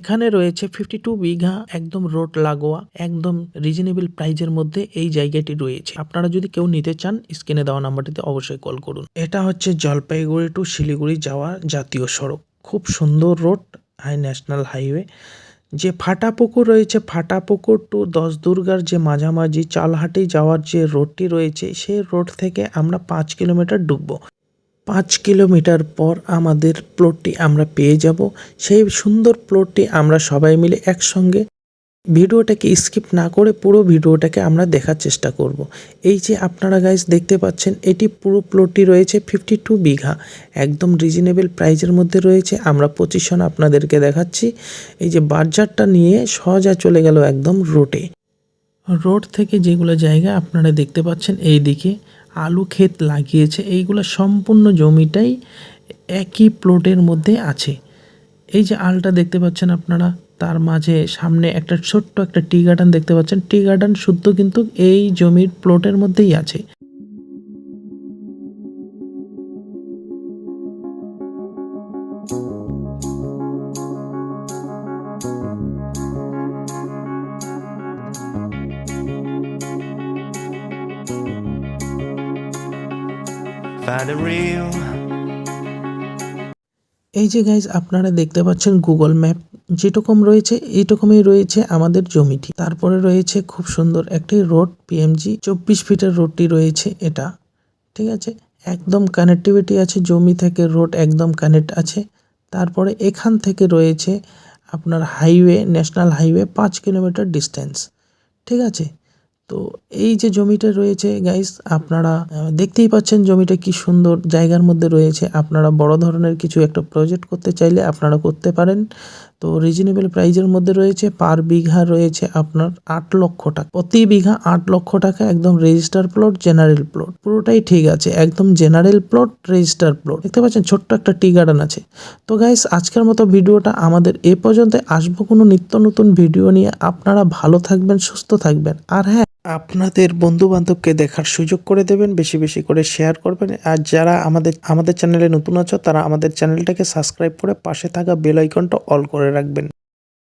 এখানে রয়েছে 52 বিঘা একদম রোড লাগোয়া, একদম রিজনেবল প্রাইজের মধ্যে এই জায়গাটি রয়েছে। আপনারা যদি কেউ নিতে চান স্ক্রিনে দেওয়া নাম্বারটিতে অবশ্যই কল করুন। এটা হচ্ছে জলপাইগুড়ি টু শিলিগুড়ি যাওয়া জাতীয় সড়ক, খুব সুন্দর রোড, ন্যাশনাল হাইওয়ে। যে ফাটাপুকুর রয়েছে, ফাটাপুকুর টু 10 দুর্গার যে মাঝামাঝি চালহাটি যাওয়ার যে রোডটি রয়েছে, সেই রোড থেকে আমরা 5 কিলোমিটার ঢুকবো। 5 কিলোমিটার পর আমাদের প্লটটি আমরা পেয়ে যাব। সেই সুন্দর প্লটটি আমরা সবাই মিলে একসঙ্গে ভিডিওটাকে স্কিপ না করে পুরো ভিডিওটাকে আমরা দেখার চেষ্টা করব। এই যে আপনারা গাইস দেখতে পাচ্ছেন, এটি পুরো প্লটটি রয়েছে 52 বিঘা, একদম রিজনেবল প্রাইজের মধ্যে রয়েছে। আমরা পজিশন আপনাদেরকে দেখাচ্ছি। এই যে বাজারটা নিয়ে সোজা চলে গেল একদম রোড থেকে যেগুলো জায়গা আপনারা দেখতে পাচ্ছেন, এই দিকে আলু ক্ষেত লাগিয়েছে, এইগুলো সম্পূর্ণ জমিটাই একই প্লটের মধ্যে আছে। এই যে আলটা দেখতে পাচ্ছেন আপনারা, তার মাঝে সামনে একটা ছোট্ট একটা টি গার্ডেন দেখতে পাচ্ছেন। টি গার্ডেন শুদ্ধ কিন্তু এই জমির প্লটের মধ্যেই আছে। এই যে গাইজ আপনারা দেখতে পাচ্ছেন গুগল ম্যাপ যেরকম রয়েছে এইরকমই রয়েছে আমাদের জমিটি। তারপরে রয়েছে খুব সুন্দর একটি রোড, পিএমজি 24 ফিটের রোডটি রয়েছে এটা, ঠিক আছে। একদম কানেক্টিভিটি আছে, জমি থেকে রোড একদম কানেক্ট আছে। তারপরে এখান থেকে রয়েছে আপনার highway, national highway 5 kilometre distance, ঠিক আছে। তো এই যে জমিটা রয়েছে গাইস, আপনারা দেখতেই পাচ্ছেন জমিটা কি সুন্দর জায়গার মধ্যে রয়েছে। আপনারা বড় ধরনের কিছু একটা প্রজেক্ট করতে চাইলে আপনারা করতে পারেন। তো রিজনেবল প্রাইজের মধ্যে রয়েছে। পার বিঘা রয়েছে আপনার 8 লক্ষ টাকা, প্রতি বিঘা 8 লক্ষ টাকা। একদম রেজিস্টার প্লট, জেনারেল প্লট, পুরোটাই ঠিক আছে। একদম জেনারেল প্লট, রেজিস্টার প্লট। দেখতে পাচ্ছেন ছোট্ট একটা টি গার্ডেন আছে। তো গাইস আজকের মতো ভিডিওটা আমাদের এ পর্যন্ত। আসবো কোনো নিত্য নতুন ভিডিও নিয়ে। আপনারা ভালো থাকবেন, সুস্থ থাকবেন, আর হ্যাঁ, আপনাদের বন্ধু বান্ধবকে দেখার সুযোগ করে দেবেন, বেশি বেশি করে শেয়ার করবেন। আর যারা আমাদের চ্যানেলে নতুন আছো, তারা আমাদের চ্যানেলটাকে সাবস্ক্রাইব করে পাশে থাকা বেল আইকনটা অল করে রাখবেন।